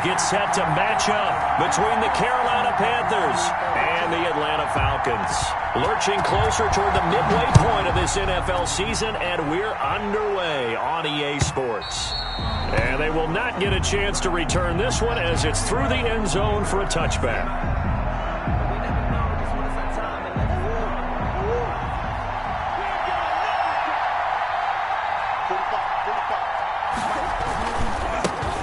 Gets set to match up between the Carolina Panthers and the Atlanta Falcons. Lurching closer toward the midway point of this NFL season, and we're underway on EA Sports. And they will not get a chance to return this one as it's through the end zone for a touchback.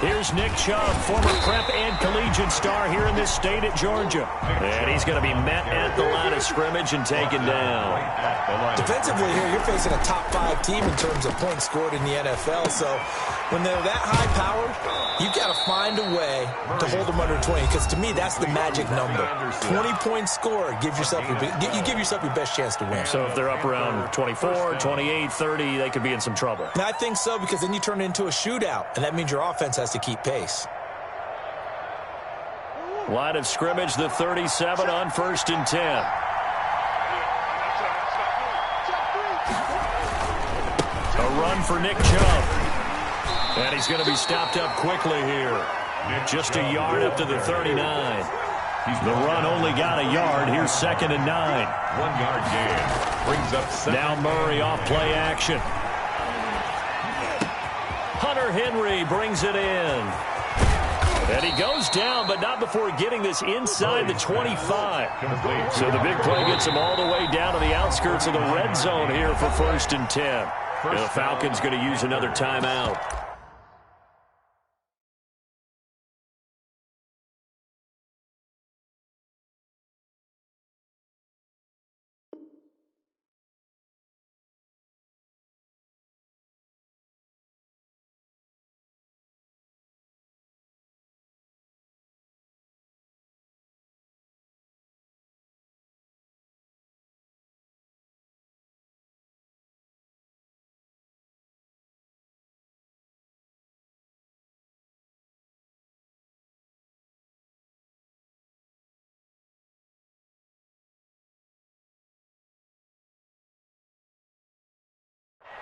Here's Nick Chubb, former prep and collegiate star here in this state at Georgia. And he's going to be met at the line of scrimmage and taken down. Defensively here, you're facing a top 5 team in terms of points scored in the NFL. So when they're that high-powered, you've got to find a way to hold them under 20. Because to me, that's the magic number. 20-point score, you give yourself your best chance to win. So if they're up around 24, 28, 30, they could be in some trouble. And I think so, because then you turn it into a shootout, and that means your offense has to keep pace. Line of scrimmage, the 37 on 1st and 10. A run for Nick Chubb. And he's going to be stopped up quickly here. Just a yard up to the 39. The run only got a yard. Here's 2nd and 9. 1 yard gain. Brings up 7. Now Murray off play action. Hunter Henry brings it in. And he goes down, but not before getting this inside the 25. So the big play gets him all the way down to the outskirts of the red zone here for 1st and 10. And the Falcons going to use another timeout.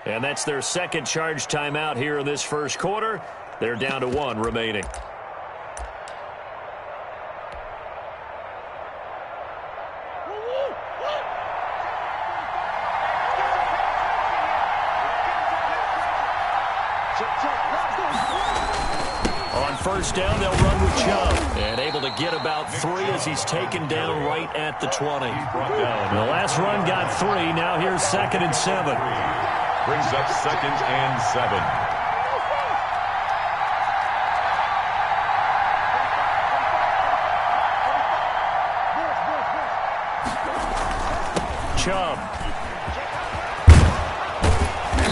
And that's their second charge timeout here in this first quarter. They're down to 1 remaining. On 1st down, they'll run with Chubb. And able to get about 3 as he's taken down right at the 20. The last run got 3. Now here's 2nd and 7. Brings up 2nd and 7. Chubb.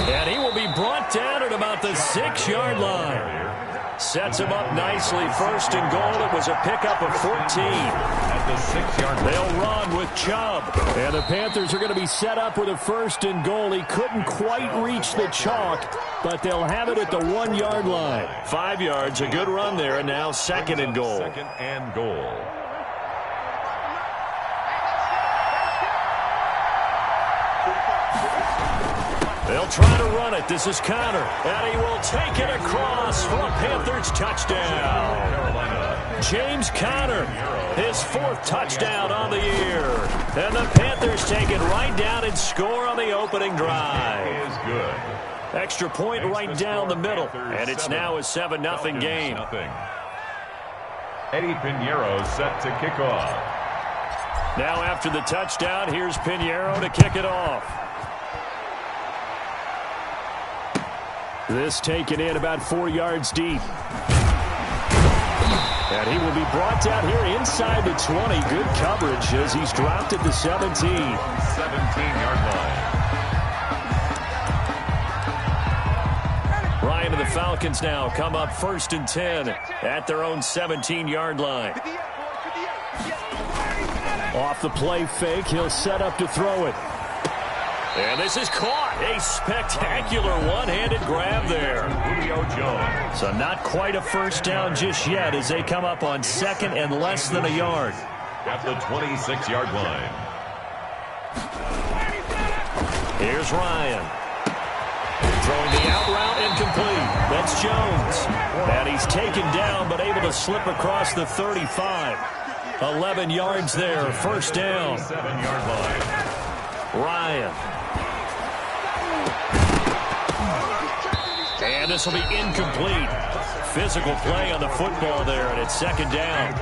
And he will be brought down at about the 6-yard line. Sets him up nicely. 1st and goal. It was a pickup of 14. At the 6-yard line. They'll run with Chubb. And the Panthers are going to be set up with a 1st and goal. He couldn't quite reach the chalk, but they'll have it at the 1-yard line. 5 yards, a good run there, and now 2nd and goal. 2nd and goal. They'll try to run it. This is Connor. And he will take it across for a Panthers touchdown. James Conner, his 4th touchdown on the year. And the Panthers take it right down and score on the opening drive. He is good. Extra point right down the middle. And it's now a 7-0 game. Eddie Pinheiro set to kick off. Now after the touchdown, here's Pinheiro to kick it off. This taken in about 4 yards deep. And he will be brought down here inside the 20. Good coverage as he's dropped at the 17. 17-yard line. Ryan and the Falcons now come up 1st and 10 at their own 17-yard line. Off the play fake, he'll set up to throw it. And this is caught. A spectacular one-handed grab there. Julio Jones. So not quite a 1st down just yet as they come up on 2nd and less than a yard. At the 26-yard line. Here's Ryan. Throwing the out route incomplete. It's Jones. And he's taken down but able to slip across the 35. 11 yards there, first down. 7-yard line. Ryan. And this will be incomplete. Physical play on the football there, and it's second down.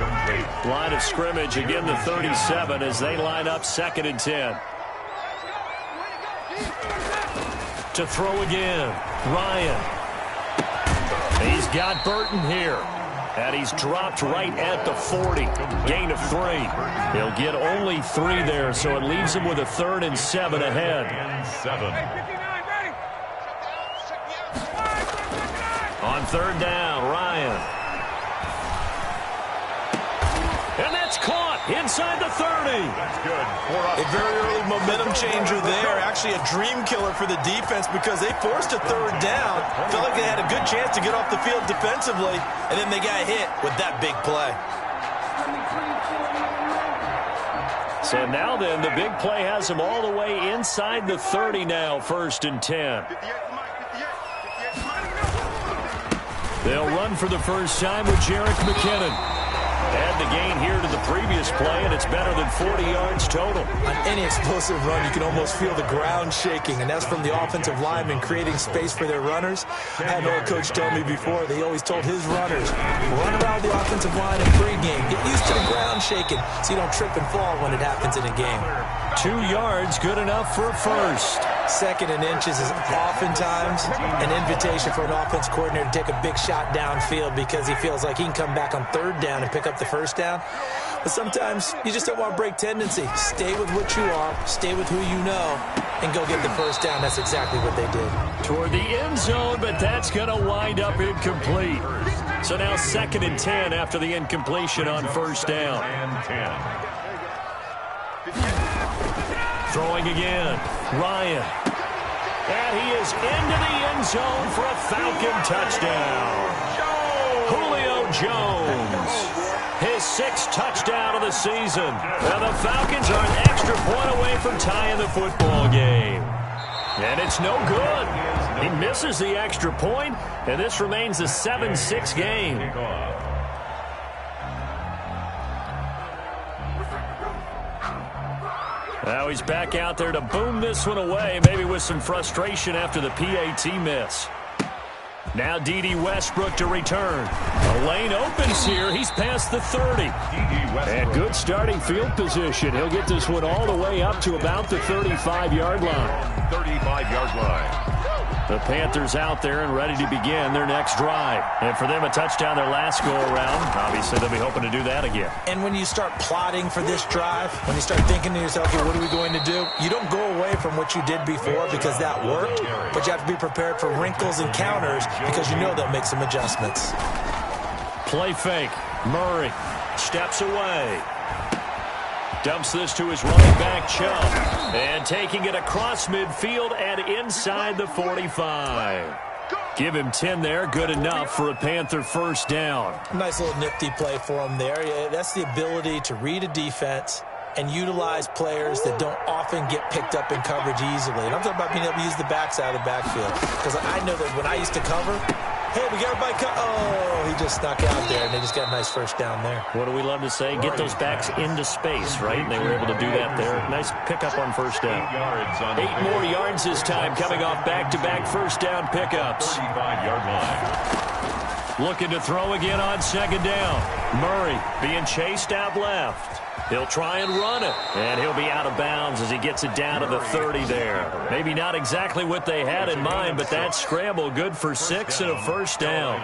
Line of scrimmage, again the 37 as they line up 2nd and 10. To throw again, Ryan. He's got Burton here. And he's dropped right at the 40. Gain of 3. He'll get only 3 there, so it leaves him with a 3rd and 7 ahead. 7. On 3rd down, Ryan. And that's caught inside the 30. That's good. A very early momentum changer there. Actually a dream killer for the defense because they forced a 3rd down. Felt like they had a good chance to get off the field defensively, and then they got hit with that big play. So now then, the big play has him all the way inside the 30 now, 1st and 10. They'll run for the first time with Jerick McKinnon. Add the gain here to the previous play, and it's better than 40 yards total. On any explosive run, you can almost feel the ground shaking, and that's from the offensive linemen creating space for their runners. I had an old coach tell me before, they always told his runners, run around the offensive line in pregame. Get used to the ground shaking so you don't trip and fall when it happens in a game. 2 yards, good enough for a first. 2nd and inches is oftentimes an invitation for an offense coordinator to take a big shot downfield because he feels like he can come back on 3rd down and pick up the first down. But sometimes you just don't want to break tendency. Stay with what you are, stay with who you know, and go get the first down. That's exactly what they did. Toward the end zone, but that's going to wind up incomplete. So now 2nd and 10 after the incompletion on 1st down. And 10. Throwing again, Ryan. And he is into the end zone for a Falcon touchdown. Julio Jones, his 6th touchdown of the season. And the Falcons are an extra point away from tying the football game. And it's no good. He misses the extra point, and this remains a 7-6 game. Now he's back out there to boom this one away, maybe with some frustration after the PAT miss. Now D.D. Westbrook to return. A lane opens here. He's past the 30. And good starting field position. He'll get this one all the way up to about the 35-yard line. 35-yard line. The Panthers out there and ready to begin their next drive. And for them, a touchdown their last go-around. Obviously, they'll be hoping to do that again. And when you start plotting for this drive, when you start thinking to yourself, okay, what are we going to do? You don't go away from what you did before because that worked, but you have to be prepared for wrinkles and counters because you know they'll make some adjustments. Play fake. Murray steps away. Dumps this to his running back, Chubb. And taking it across midfield and inside the 45. Give him 10 there. Good enough for a Panther first down. Nice little nifty play for him there. Yeah, that's the ability to read a defense and utilize players that don't often get picked up in coverage easily. And I'm talking about being able to use the backside of the backfield. Because I know that when I used to cover, hey, we got everybody oh, he just snuck out there, and they just got a nice first down there. What do we love to say? Get those backs into space, right? And they were able to do that there. Nice pickup on first down. 8 more yards this time coming off back-to-back first down pickups. 35-yard line. Looking to throw again on second down. Murray being chased out left. He'll try and run it, and he'll be out of bounds as he gets it down to the 30 there. Maybe not exactly what they had in mind, but that scramble good for 6 and a first down.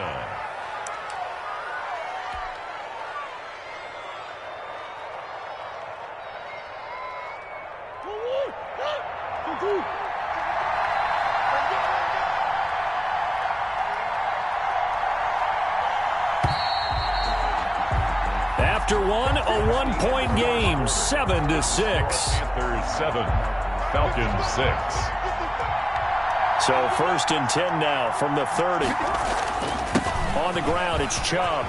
After a one-point game, 7-6. Panthers 7, Falcons 6. So first and 10 now from the 30. On the ground, it's Chubb.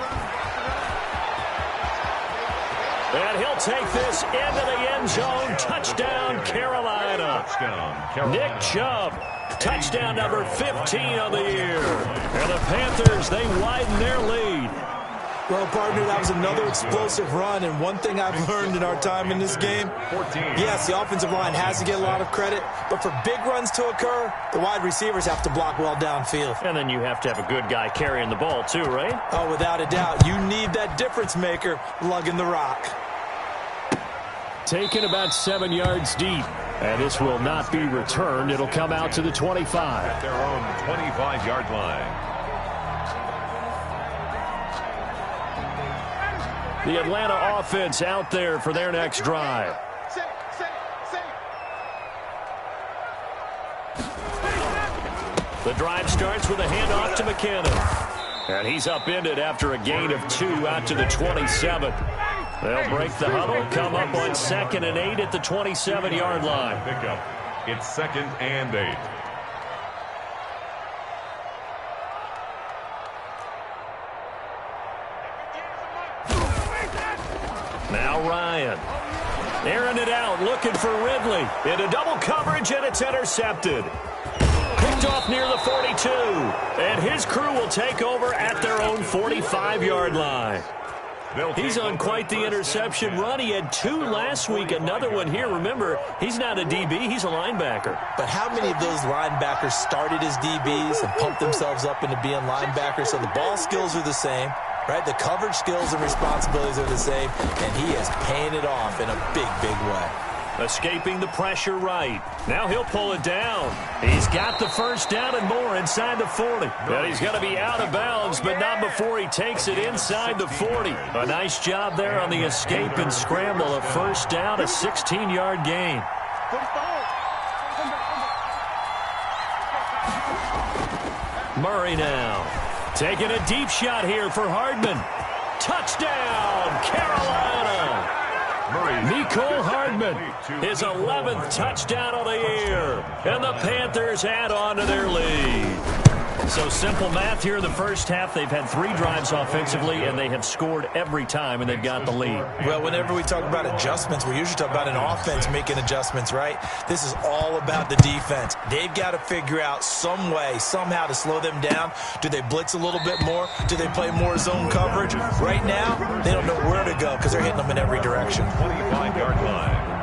And he'll take this into the end zone. Touchdown, Carolina. Touchdown, Carolina. Nick Chubb Touchdown number 15 on the year. And the Panthers, they widen their lead. Well, partner, that was another explosive run, and one thing I've learned in our time in this game, yes, the offensive line has to get a lot of credit, but for big runs to occur, the wide receivers have to block well downfield. And then you have to have a good guy carrying the ball too, right? Oh, without a doubt. You need that difference maker lugging the rock. Taken about 7 yards deep. And this will not be returned. It'll come out to the 25. At their own 25-yard line. The Atlanta offense out there for their next drive. The drive starts with a handoff to McKinnon. And he's upended after a gain of 2 out to the 27. They'll break the huddle, come up on 2nd and 8 at the 27-yard line. Pickup. It's 2nd and 8. Now Ryan. Airing it out, looking for Ridley. Into double coverage, and it's intercepted. Picked off near the 42. And his crew will take over at their own 45-yard line. He's on quite the interception run. He had 2 last week, another one here. Remember, he's not a DB, he's a linebacker. But how many of those linebackers started as DBs and pumped themselves up into being linebackers? So the ball skills are the same, right? The coverage skills and responsibilities are the same, and he is paying it off in a big, big way. Escaping the pressure right. Now he'll pull it down. He's got the first down and more inside the 40. But he's going to be out of bounds, but not before he takes it inside the 40. A nice job there on the escape and scramble. A first down, a 16-yard gain. Murray now. Taking a deep shot here for Hardman. Touchdown, Carolina. Mecole Hardman, his 11th touchdown of the year. And the Panthers add on to their lead. So simple math here in the first half. They've had 3 drives offensively, and they have scored every time, and they've got the lead. Well, whenever we talk about adjustments, we usually talk about an offense making adjustments, right? This is all about the defense. They've got to figure out some way, somehow to slow them down. Do they blitz a little bit more? Do they play more zone coverage? Right now, they don't know where to go because they're hitting them in every direction. 25-yard line.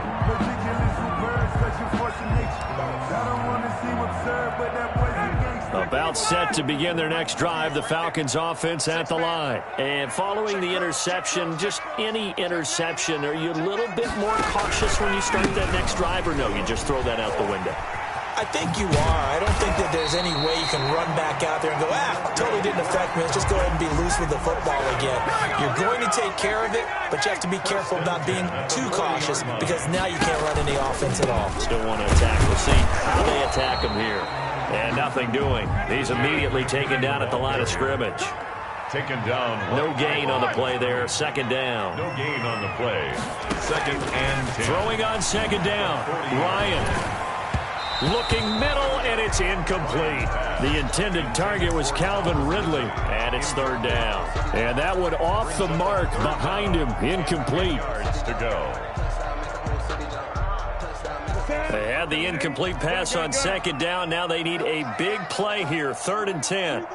About set to begin their next drive, the Falcons offense at the line. And following the interception, just any interception, are you a little bit more cautious when you start that next drive, or no, you just throw that out the window? I think you are. I don't think that there's any way you can run back out there and go, totally didn't affect me. Let's just go ahead and be loose with the football again. You're going to take care of it, but you have to be careful about being too cautious because now you can't run any offense at all. Still want to attack. We'll see how they attack him here. And nothing doing. He's immediately taken down at the line of scrimmage. Taken down. No gain on the play there. 2nd down. No gain on the play. 2nd and 10. Throwing on 2nd down. Ryan. Looking middle, and it's incomplete. The intended target was Calvin Ridley, and it's 3rd down. And that one off the mark behind him. Incomplete. Yards to go. They had the incomplete pass on 2nd down. Now they need a big play here. 3rd and 10.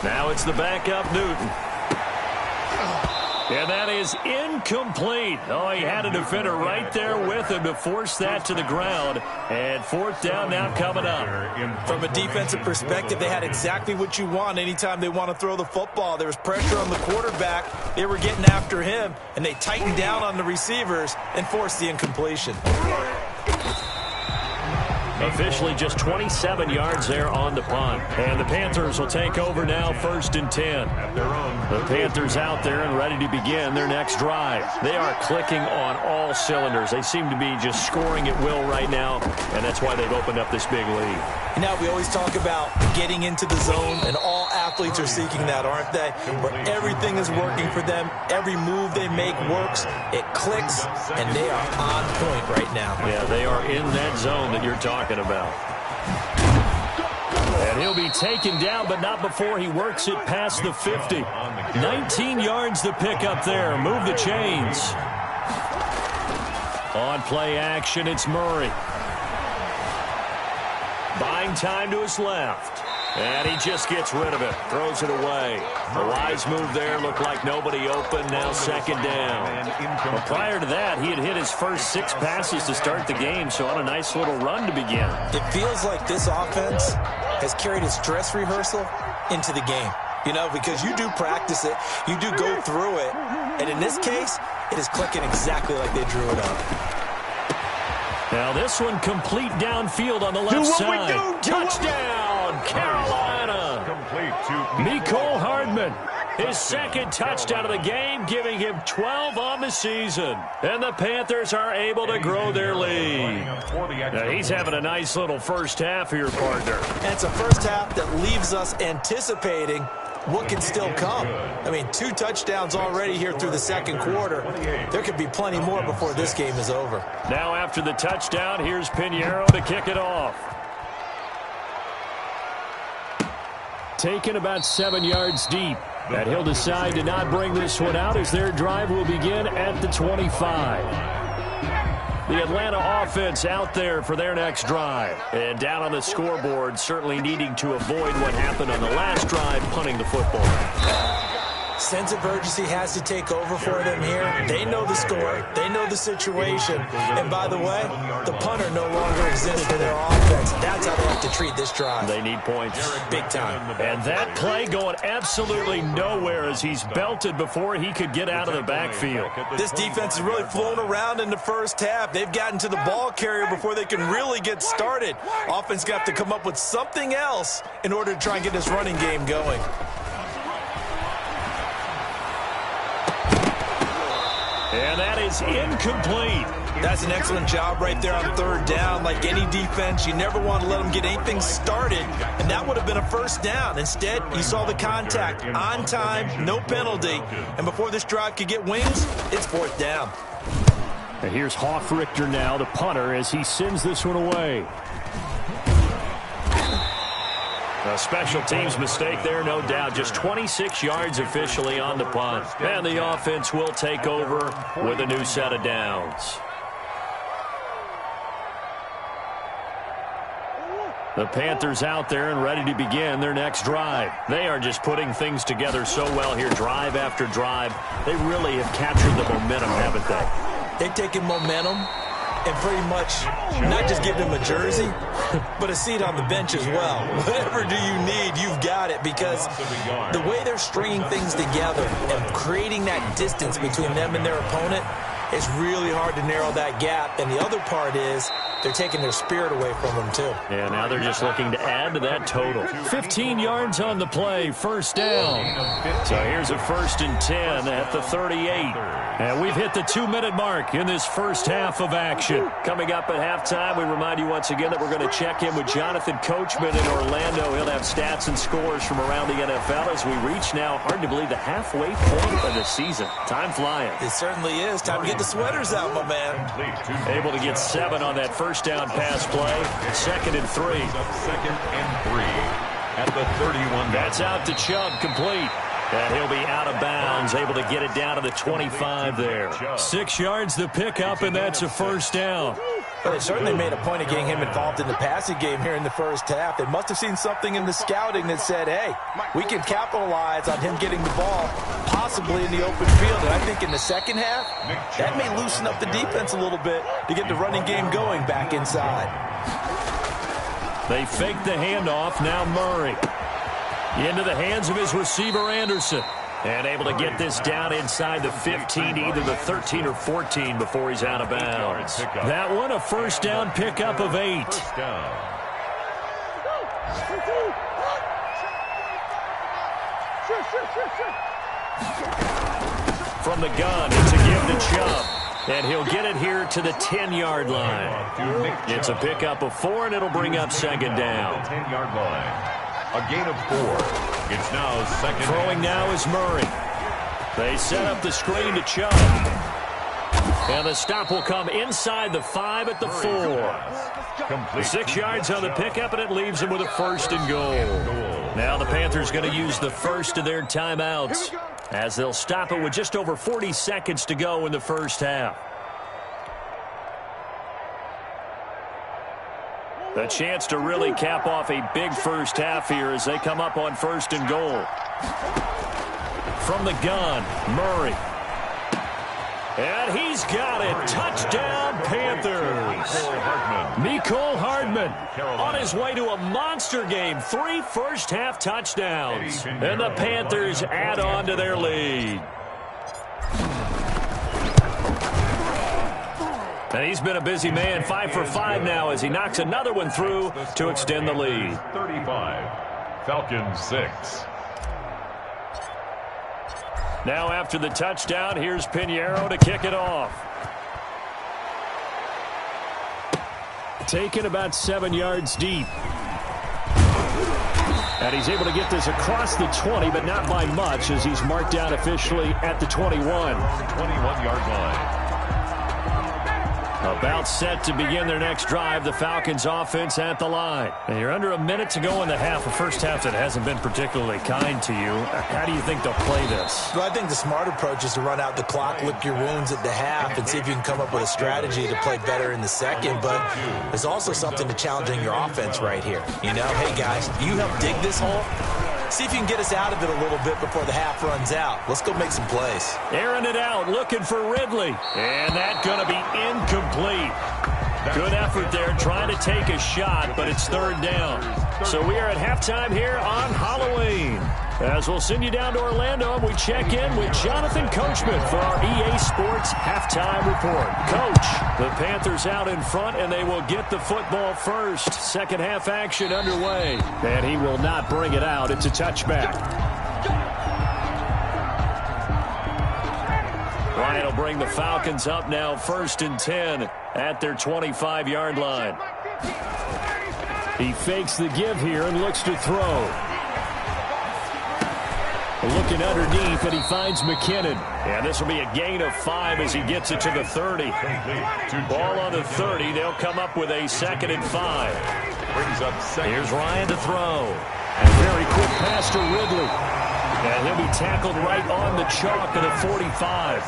Now it's the backup, Newton. And that is incomplete. Oh, he had a defender right there with him to force that to the ground. And 4th down now coming up. From a defensive perspective, they had exactly what you want anytime they want to throw the football. There was pressure on the quarterback. They were getting after him, and they tightened down on the receivers and forced the incompletion. Officially just 27 yards there on the punt. And the Panthers will take over now, 1st and 10. The Panthers out there and ready to begin their next drive. They are clicking on all cylinders. They seem to be just scoring at will right now, and that's why they've opened up this big lead. Now, we always talk about getting into the zone, and all athletes are seeking that, aren't they? Where everything is working for them. Every move they make works. It clicks, and they are on point right now. Yeah, they are in that zone that you're talking about. And he'll be taken down, but not before he works it past the 50. 19 yards to pick up there. Move the chains. On play action, it's Murray. Buying time to his left. And he just gets rid of it. Throws it away. A wise move there. Looked like nobody open. Now second down. Well, prior to that, he had hit his first 6 passes to start the game, so on a nice little run to begin. It feels like this offense has carried its dress rehearsal into the game. You know, because you do practice it. You do go through it. And in this case, it is clicking exactly like they drew it up. Now this one complete downfield on the left side. Touchdown, Carolina. Complete to Mecole Hardman. His second touchdown of the game, giving him 12 on the season. And the Panthers are able to grow their lead. Now he's having a nice little first half here, partner. And it's a first half that leaves us anticipating what can still come. I mean, 2 touchdowns already here through the second quarter. There could be plenty more before this game is over. Now after the touchdown, here's Pinheiro to kick it off. Taken about 7 yards deep. And he'll decide to not bring this one out as their drive will begin at the 25. The Atlanta offense out there for their next drive. And down on the scoreboard, certainly needing to avoid what happened on the last drive, punting the football. Sense of urgency has to take over for them here. They know the score. They know the situation. And by the way, the punter no longer exists for their offense. That's how they have to treat this drive. They need points. Big time. And that play going absolutely nowhere as he's belted before he could get out of the backfield. This defense has really flown around in the first half. They've gotten to the ball carrier before they can really get started. Offense got to come up with something else in order to try and get this running game going. And that is incomplete. That's an excellent job right there on third down. Like any defense, you never want to let them get anything started, and that would have been a first down. Instead, you saw the contact on time, no penalty, and before this drive could get wings, it's fourth down. And here's Hoffrichter now, the punter, as he sends this one away. A special teams mistake there, no doubt. Just 26 yards officially on the punt. And the offense will take over with a new set of downs. The Panthers out there and ready to begin their next drive. They are just putting things together so well here, drive after drive. They really have captured the momentum, haven't they? They've taken momentum and pretty much not just give them a jersey, but a seat on the bench as well. Whatever do you need, you've got it, because the way they're stringing things together and creating that distance between them and their opponent, it's really hard to narrow that gap. And the other part is they're taking their spirit away from them, too. Yeah, now they're just looking to add to that total. 15 yards on the play, first down. So here's a 1st and 10 at the 38. And we've hit the 2-minute mark in this first half of action. Coming up at halftime, we remind you once again that we're going to check in with Jonathan Coachman in Orlando. He'll have stats and scores from around the NFL as we reach now, hard to believe, the halfway point of the season. Time flying. It certainly is. Time to get the sweaters out, my man. Able to get 7 on that first down pass play. 2nd and 3. 2nd and 3 at the 31. That's out to Chubb, complete. And he'll be out of bounds, able to get it down to the 25 there. 6 yards the pickup, and that's a first down. Well, they certainly made a point of getting him involved in the passing game here in the first half. They must have seen something in the scouting that said, hey, we can capitalize on him getting the ball, possibly in the open field. And I think in the second half, that may loosen up the defense a little bit to get the running game going back inside. They fake the handoff, now Murray. Into the hands of his receiver, Anderson. And able to get this down inside the 15, either the 13 or 14 before he's out of bounds. That one, a first down pickup of 8. First down. From the gun, it's a give to Chubb. And he'll get it here to the 10-yard line. It's a pickup of 4, and it'll bring up second down. 10-yard line. A gain of 4. It's now second. Throwing now is Murray. They set up the screen to Chubb. And the stop will come inside the 5 at the 4. 6 yards on the pickup, and it leaves him with a 1st and goal. Now the Panthers going to use the first of their timeouts as they'll stop it with just over 40 seconds to go in the first half. A chance to really cap off a big first half here as they come up on 1st and goal. From the gun, Murray. And he's got it. Touchdown, Panthers. Mecole Hardman on his way to a monster game. 3 first-half touchdowns. And the Panthers add on to their lead. And he's been a busy man, 5 for 5 now as he knocks another one through to extend the lead. 35, Falcons 6. Now after the touchdown, here's Pinheiro to kick it off. Taken about 7 yards deep. And he's able to get this across the 20, but not by much as he's marked down officially at the 21. 21-yard line. About set to begin their next drive, the Falcons offense at the line. And you're under a minute to go in the half, a first half that hasn't been particularly kind to you. How do you think they'll play this? Well, I think the smart approach is to run out the clock, lick your wounds at the half, and see if you can come up with a strategy to play better in the second. But there's also something to challenging your offense right here. You know, hey, guys, you help dig this hole. See if you can get us out of it a little bit before the half runs out. Let's go make some plays. Airing it out, looking for Ridley. And that's going to be incomplete. Good effort there, trying to take a shot, but it's 3rd down. So we are at halftime here on Halloween. As we'll send you down to Orlando, and we check in with Jonathan Coachman for our EA Sports Halftime Report. Coach, the Panthers out in front, and they will get the football first. Second half action underway, and he will not bring it out. It's a touchback. Ryan will bring the Falcons up now 1st and 10 at their 25-yard line. He fakes the give here and looks to throw. Looking underneath, and he finds McKinnon. And this will be a gain of 5 as he gets it to the 30. Ball on the 30. They'll come up with a 2nd and 5. Here's Ryan to throw. And very quick pass to Ridley. And he'll be tackled right on the chalk at the 45.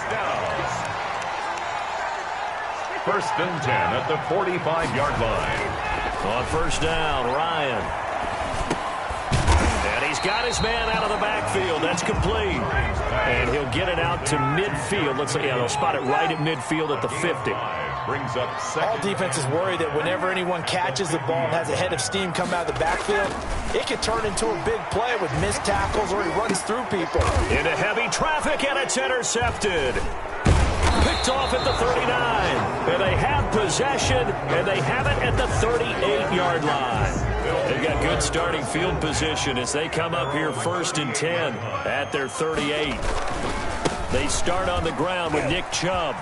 1st and 10 at the 45-yard line. On 1st down, Ryan. And he's got his man out of the backfield. That's complete. And he'll get it out to midfield. Looks like, yeah, they'll spot it right at midfield at the 50. Brings up 2nd. All defenses worry that whenever anyone catches the ball and has a head of steam come out of the backfield, it can turn into a big play with missed tackles or he runs through people. Into heavy traffic, and it's intercepted. Picked off at the 39. And they have possession, and they have it at the 38-yard line. They've got good starting field position as they come up here 1st and 10 at their 38. They start on the ground with Nick Chubb.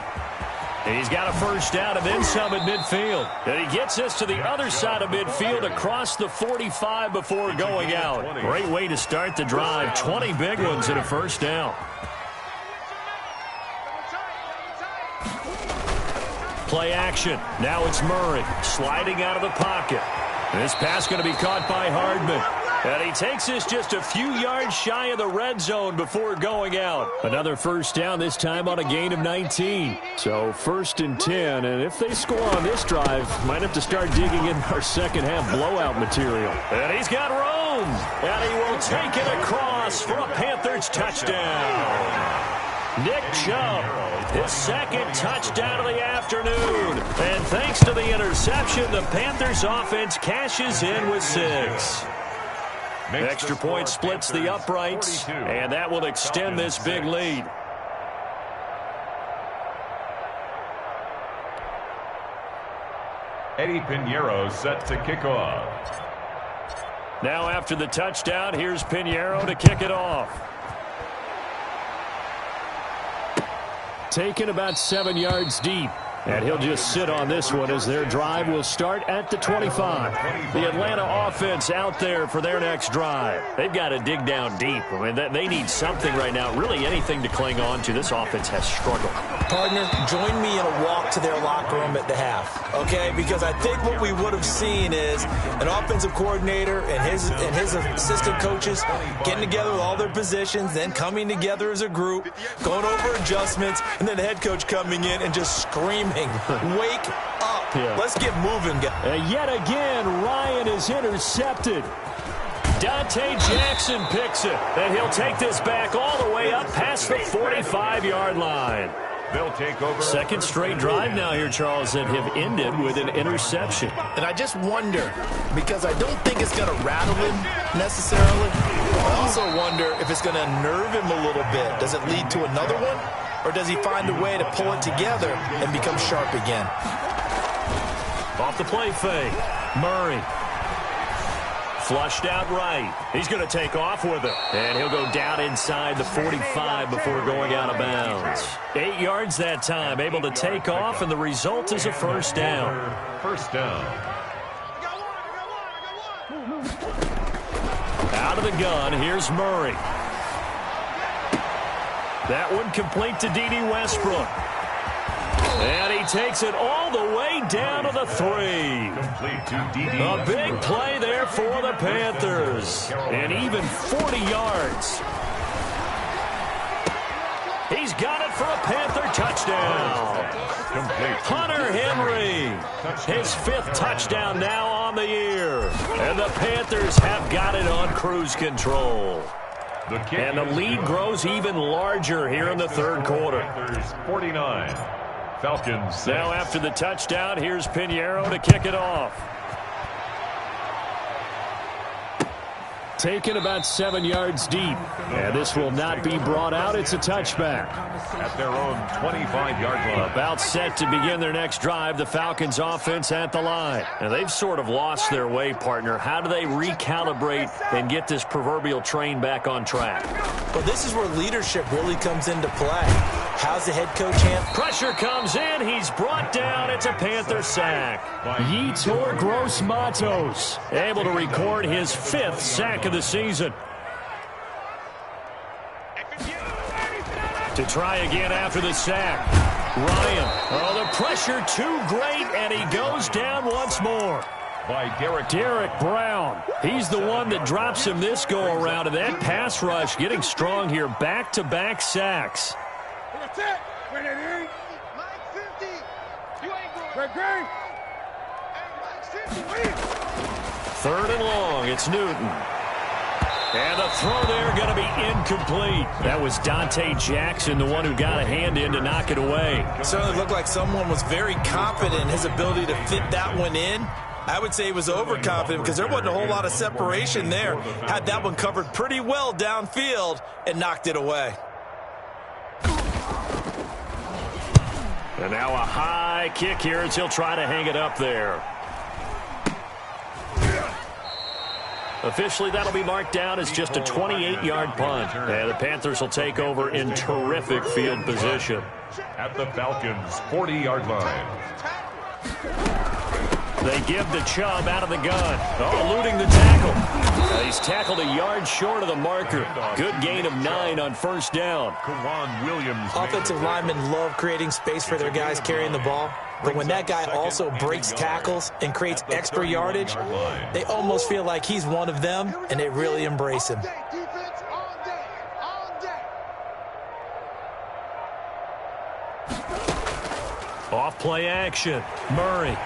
And he's got a 1st down and then some at midfield. And he gets this to the other side of midfield across the 45 before going out. Great way to start the drive. 20 big ones and a 1st down. Play action. Now it's Murray sliding out of the pocket. This pass going to be caught by Hardman. And he takes this just a few yards shy of the red zone before going out. Another 1st down, this time on a gain of 19. So 1st and 10, and if they score on this drive, might have to start digging in our second half blowout material. And he's got room. And he will take it across for a Panthers touchdown. Nick Chubb, his 2nd touchdown of the afternoon. And thanks to the interception, the Panthers offense cashes in with 6. Extra point splits the uprights, and that will extend this big lead. Eddie Pinheiro set to kick off. Now after the touchdown, here's Pinheiro to kick it off. Taken about 7 yards deep. And he'll just sit on this one as their drive will start at the 25. The Atlanta offense out there for their next drive. They've got to dig down deep. I mean, they need something right now, really anything to cling on to. This offense has struggled. Partner, join me in a walk to their locker room at the half, okay? Because I think what we would have seen is an offensive coordinator and his assistant coaches getting together with all their positions, then coming together as a group, going over adjustments, and then the head coach coming in and just screaming, "Wake up." pit. Let's get moving, guys. And yet again, Ryan is intercepted. Dante Jackson picks it, and he'll take this back all the way up past the 45-yard line. They'll take over. Second straight drive now here, Charles, that have ended with an interception. And I just wonder, because I don't think it's going to rattle him necessarily. I also wonder if it's going to unnerve him a little bit. Does it lead to another one? Or does he find a way to pull it together and become sharp again? Off the play fake. Murray. Flushed out right. He's going to take off with it. And he'll go down inside the 45 before going out of bounds. 8 yards that time, able to take off, and the result is a first down. First down. Out of the gun, here's Murray. That one complete to D.D. Westbrook. And he takes it all the way down to the 3. Complete to D.D. A big play there for the Panthers. And even 40 yards. He's got it for a Panther touchdown. Hunter Henry, his 5th touchdown now on the year. And the Panthers have got it on cruise control. And the lead grows even larger here in the third quarter. Panthers 49. Falcons 6. Now after the touchdown, here's Pinheiro to kick it off. Taken about 7 yards deep. And this will not be brought out. It's a touchback. At their own 25-yard line. About set to begin their next drive, the Falcons offense at the line. And they've sort of lost their way, partner. How do they recalibrate and get this proverbial train back on track? Well, this is where leadership really comes into play. How's the head coach handle? Pressure comes in. He's brought down. It's a Panther sack. Yetur Gross-Matos able to record his 5th sack of the season. To try again after the sack. Ryan. Oh, the pressure too great, and he goes down once more. By Derek Brown. He's the one that drops him this go-around, and that pass rush getting strong here. Back-to-back sacks. Third and long. It's Newton. And the throw there going to be incomplete. That was Dante Jackson, the one who got a hand in to knock it away. It certainly looked like someone was very confident in his ability to fit that one in. I would say he was overconfident because there wasn't a whole lot of separation there. Had that one covered pretty well downfield and knocked it away. And now a high kick here as he'll try to hang it up there. Officially, that'll be marked down as just a 28-yard punt. And the Panthers will take over in terrific field position. At the Falcons' 40-yard line. They give the Chubb out of the gun. Oh, eluding the tackle. He's tackled a yard short of the marker. Good gain of 9 on first down. Kawan Williams. Offensive linemen love creating space for their guys carrying the ball. But when that guy also breaks tackles and creates extra yardage, they almost feel like he's one of them, and they really embrace him. Off play action. Murray.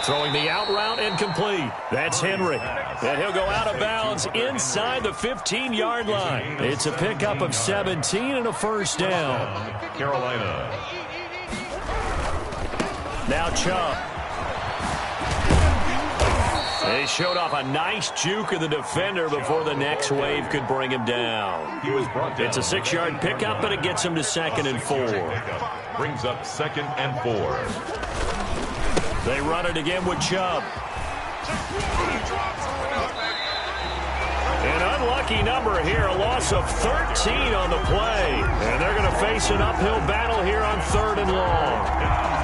Throwing the out route incomplete. That's Henry. And he'll go out of bounds inside the 15-yard line. It's a pickup of 17 and a first down. Carolina. Now Chubb. He showed off a nice juke of the defender before the next wave could bring him down. He was brought down. It's a 6-yard pickup, but it gets him to 2nd and 4. Brings up 2nd and 4. They run it again with Chubb. An unlucky number here, a loss of 13 on the play. And they're going to face an uphill battle here on 3rd and long.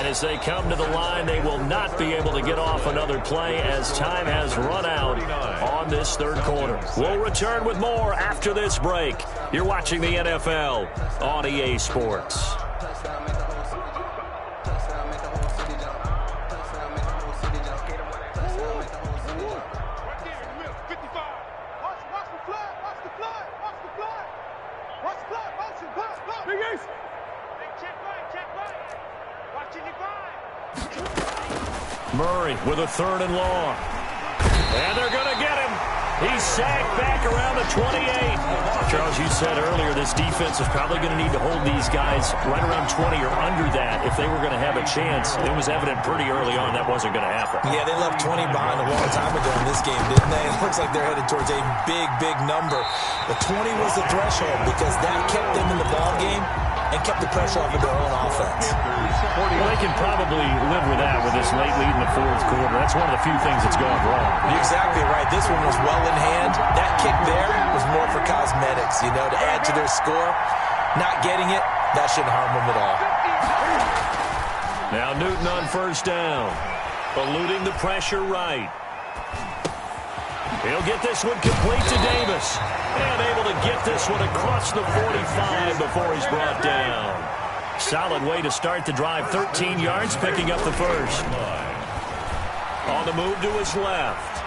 As they come to the line, they will not be able to get off another play as time has run out on this third quarter. We'll return with more after this break. You're watching the NFL on EA Sports. Murray with a 3rd and long. And they're going to get him. He's sacked back around the 28. Charles, you said earlier this defense is probably going to need to hold these guys right around 20 or under that if they were going to have a chance. It was evident pretty early on that wasn't going to happen. Yeah, they left 20 behind a long time ago in this game, didn't they? It looks like they're headed towards a big, big number. But 20 was the threshold because that kept them in the ball game and kept the pressure off of their own offense. Well, they can probably live with that with this late lead in the 4th quarter. That's one of the few things that's gone wrong. You're exactly right. This one was well in hand. That kick there was more for cosmetics, to add to their score. Not getting it, that shouldn't harm them at all. Now Newton on 1st down. Eluding the pressure right. He'll get this one complete to Davis. And able to get this one across the 45 before he's brought down. Solid way to start the drive. 13 yards, picking up the first. On the move to his left.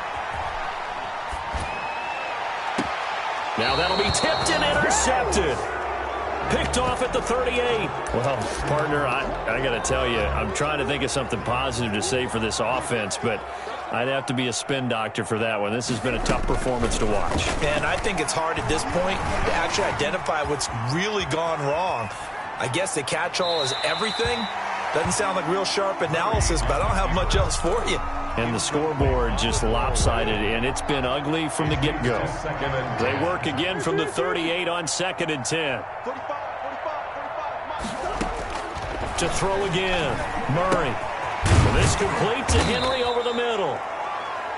Now that'll be tipped and intercepted. Picked off at the 38. Well, partner, I got to tell you, I'm trying to think of something positive to say for this offense, but I'd have to be a spin doctor for that one. This has been a tough performance to watch. And I think it's hard at this point to actually identify what's really gone wrong. I guess the catch-all is everything. Doesn't sound like real sharp analysis, but I don't have much else for you. And the scoreboard just lopsided, and it's been ugly from the get-go. They work again from the 38 on 2nd and 10. To throw again. Murray. This complete to Henry over the middle.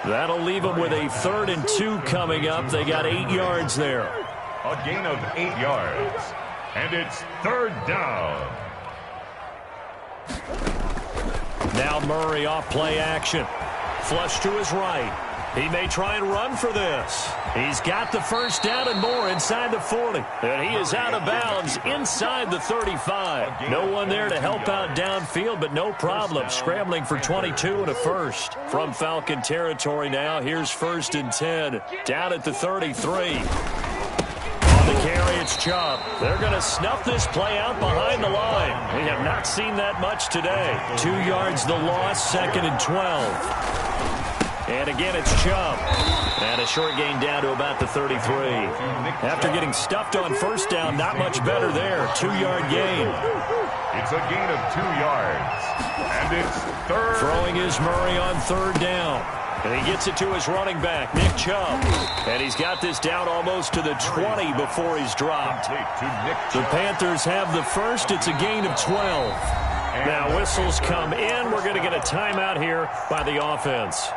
That'll leave them with a 3rd and 2 coming up. They got 8 yards there. A gain of 8 yards. And it's 3rd down. Now Murray off play action. Flush to his right. He may try and run for this. He's got the 1st down and more inside the 40. And he is out of bounds inside the 35. No one there to help out downfield, but no problem. Scrambling for 22 and a first. From Falcon territory now, here's 1st and 10. Down at the 33. The carry, it's Chubb. They're going to snuff this play out behind the line. We have not seen that much today. 2 yards the loss, 2nd and 12. And again, it's Chubb. And a short gain down to about the 33. After getting stuffed on 1st down, not much better there. 2-yard gain. It's a gain of 2 yards. And it's 3rd. Throwing is Murray on 3rd down. And he gets it to his running back, Nick Chubb. And he's got this down almost to the 20 before he's dropped. The Panthers have the first. It's a gain of 12. Now whistles come in. We're going to get a timeout here by the offense.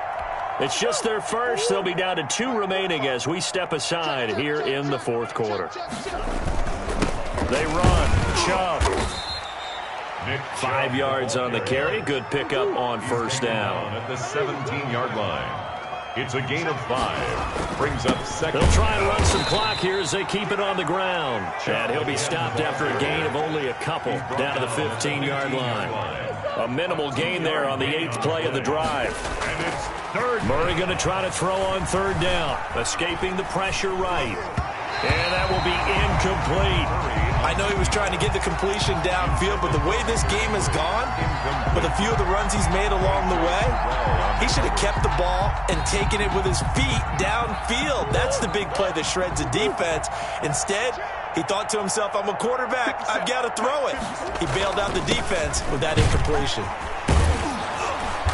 It's just their first. They'll be down to 2 remaining as we step aside here in the 4th quarter. They run. Chubb. 5 yards on the carry. Good pickup on 1st down. At the 17-yard line. It's a gain of 5. Brings up 2nd. They'll try and run some clock here as they keep it on the ground. And he'll be stopped after a gain of only a couple down to the 15-yard line. A minimal gain there on the 8th play of the drive. And it's 3rd. Murray going to try to throw on 3rd down. Escaping the pressure right. And that will be incomplete. I know he was trying to get the completion downfield, but the way this game has gone, with a few of the runs he's made along the way, he should have kept the ball and taken it with his feet downfield. That's the big play that shreds a defense. Instead, he thought to himself, I'm a quarterback. I've got to throw it. He bailed out the defense with that incompletion.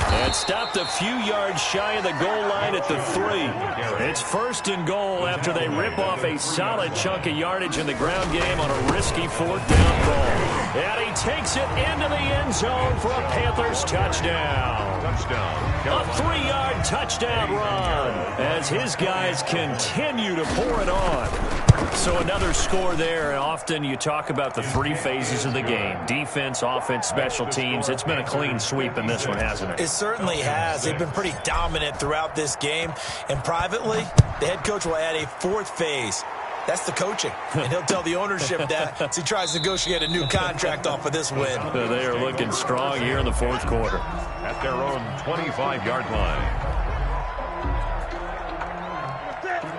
And stopped a few yards shy of the goal line at the 3. It's 1st and goal after they rip off a solid chunk of yardage in the ground game on a risky 4th down ball. And he takes it into the end zone for a Panthers touchdown. A 3-yard touchdown run as his guys continue to pour it on. So another score there, and often you talk about the 3 phases of the game. Defense, offense, special teams. It's been a clean sweep in this one, hasn't it? It certainly has. They've been pretty dominant throughout this game. And privately, the head coach will add a 4th phase. That's the coaching. And he'll tell the ownership that as he tries to negotiate a new contract off of this win. They are looking strong here in the 4th quarter. At their own 25-yard line.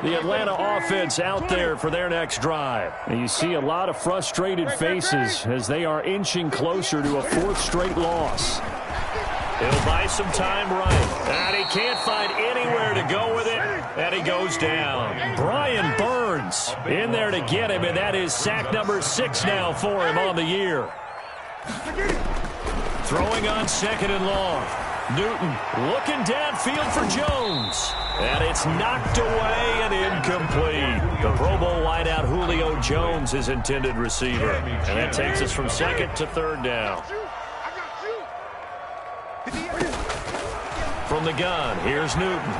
The Atlanta offense out there for their next drive. And you see a lot of frustrated faces as they are inching closer to a fourth straight loss. He'll buy some time right. And he can't find anywhere to go with it. And he goes down. Brian Burns in there to get him, and that is sack number 6 now for him on the year. Throwing on 2nd and long. Newton looking downfield for Jones. And it's knocked away and incomplete. The Pro Bowl wideout Julio Jones, his intended receiver. And that takes us from 2nd to 3rd down. From the gun, here's Newton.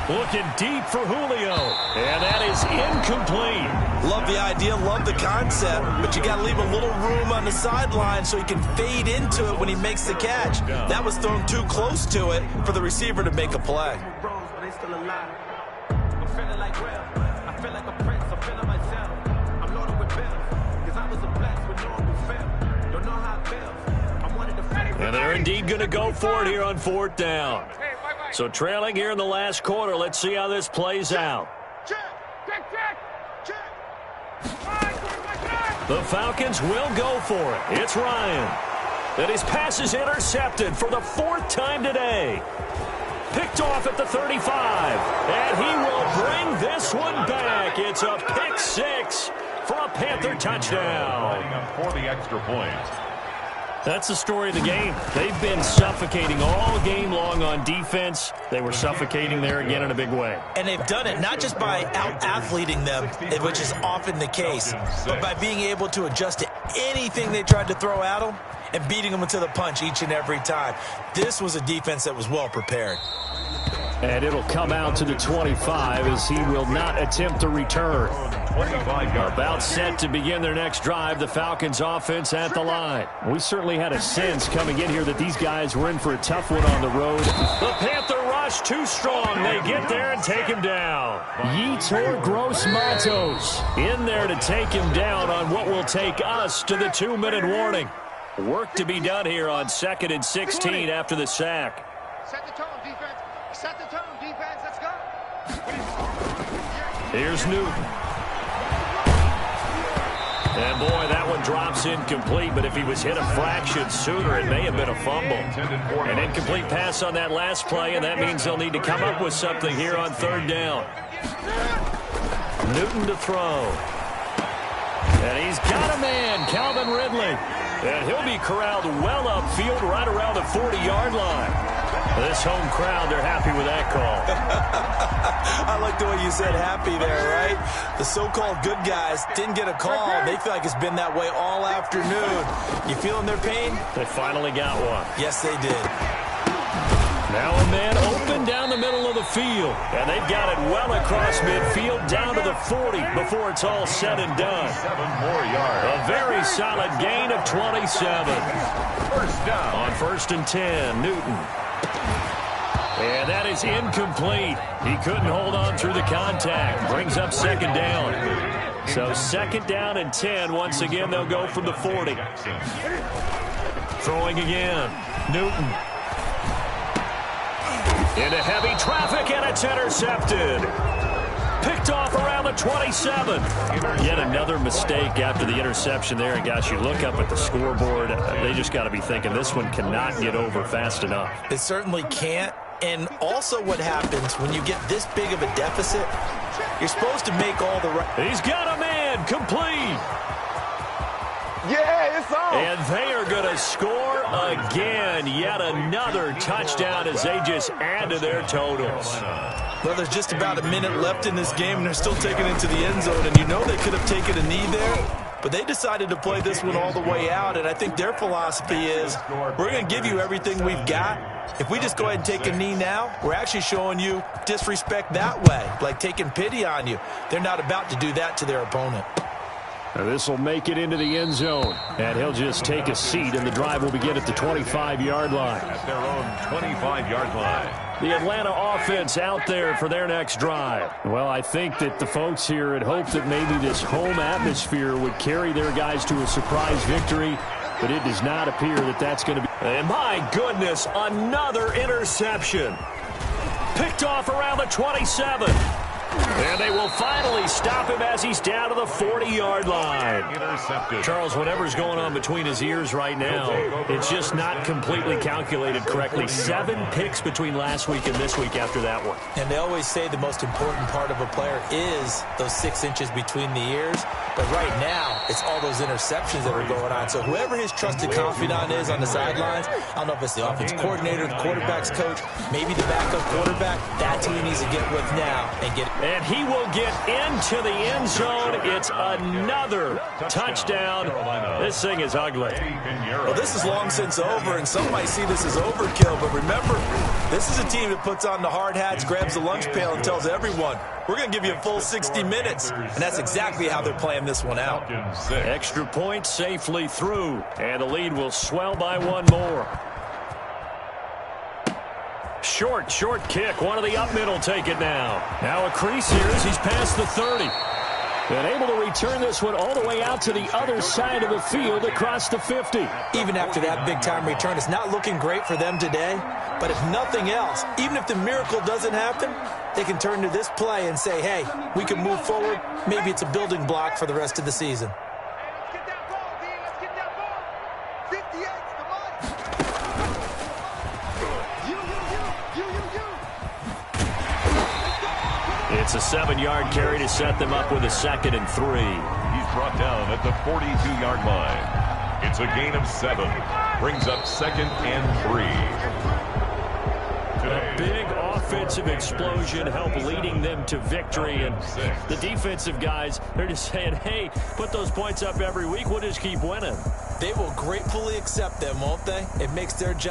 Looking deep for Julio. And that is incomplete. Love the idea, love the concept, but you got to leave a little room on the sideline so he can fade into it when he makes the catch. That was thrown too close to it for the receiver to make a play. And they're indeed going to go for it here on 4th down. So trailing here in the last quarter, let's see how this plays out. The Falcons will go for it. It's Ryan. And his pass is intercepted for the 4th time today. Picked off at the 35. And he will bring this one back. It's a pick 6 for a Panther touchdown. For the extra point. That's the story of the game. They've been suffocating all game long on defense. They were suffocating there again in a big way. And they've done it not just by out-athleting them, which is often the case, but by being able to adjust to anything they tried to throw at them and beating them to the punch each and every time. This was a defense that was well prepared. And it'll come out to the 25 as he will not attempt to return. About set to begin their next drive, the Falcons offense at the line. We certainly had a sense coming in here that these guys were in for a tough one on the road. The Panther rush too strong. They get there and take him down. Yetur Gross-Matos in there to take him down on what will take us to the 2-minute warning. Work to be done here on 2nd and 16 after the sack. Set the tone, defense. Set the tone, defense. Let's go. Here's Newton. And, boy, that one drops incomplete, but if he was hit a fraction sooner, it may have been a fumble. An incomplete pass on that last play, and that means they'll need to come up with something here on 3rd down. Newton to throw. And he's got a man, Calvin Ridley. And he'll be corralled well upfield right around the 40-yard line. This home crowd, they're happy with that call. I like the way you said happy there, right? The so-called good guys didn't get a call. They feel like it's been that way all afternoon. You feeling their pain? They finally got one. Yes, they did. Now a man open down the middle of the field. And they've got it well across midfield down to the 40 before it's all said and done. 7 more yards. A very solid gain of 27. First down. On 1st and 10, Newton. And that is incomplete. He couldn't hold on through the contact. Brings up 2nd down. So 2nd down and 10. Once again, they'll go from the 40. Throwing again. Newton. Into heavy traffic, and it's intercepted. Picked off around the 27. Yet another mistake after the interception there. And, gosh, you look up at the scoreboard. They just got to be thinking this one cannot get over fast enough. It certainly can't. And also what happens when you get this big of a deficit, you're supposed to make all the right... He's got a man, complete. Yeah, it's on. And they are going to score again. Yet another touchdown as they just add to their totals. Well, there's just about a minute left in this game, and they're still taking it to the end zone. And you know they could have taken a knee there, but they decided to play this one all the way out. And I think their philosophy is, we're going to give you everything we've got. If we just go ahead and take a knee now, we're actually showing you disrespect that way, like taking pity on you. They're not about to do that to their opponent. This will make it into the end zone. And he'll just take a seat, and the drive will begin at the 25-yard line. At their own 25-yard line. The Atlanta offense out there for their next drive. Well, I think that the folks here had hoped that maybe this home atmosphere would carry their guys to a surprise victory, but it does not appear that that's going to be. And my goodness, another interception. Picked off around the 27. And they will finally stop him as he's down to the 40-yard line. Intercepted. Charles, whatever's going on between his ears right now, it's just not completely calculated correctly. 7 picks between last week and this week after that one. And they always say the most important part of a player is those 6 inches between the ears. But right now, it's all those interceptions that are going on. So whoever his trusted confidant is on the sidelines, I don't know if it's the offense coordinator, the quarterback's coach, maybe the backup quarterback, that's who he needs to get with now and get. And he will get into the end zone. It's another touchdown. This thing is ugly. Well, this is long since over, and some might see this as overkill. But remember, this is a team that puts on the hard hats, grabs the lunch pail, and tells everyone, we're going to give you a full 60 minutes. And that's exactly how they're playing this one out. Extra point safely through, and the lead will swell by 1 more. Short kick. One of the up middle take it now. Now a crease here as he's past the 30. And able to return this one all the way out to the other side of the field across the 50. Even after that big-time return, it's not looking great for them today. But if nothing else, even if the miracle doesn't happen, they can turn to this play and say, hey, we can move forward. Maybe it's a building block for the rest of the season. Let's get that ball, D. Let's get that ball. 58, come on. You. It's a 7-yard carry to set them up with a 2nd and 3. He's brought down at the 42-yard line. It's a gain of 7. Brings up 2nd and 3. A big offensive explosion helped leading them to victory. And the defensive guys, they're just saying, hey, put those points up every week. We'll just keep winning. They will gratefully accept them, won't they? It makes their job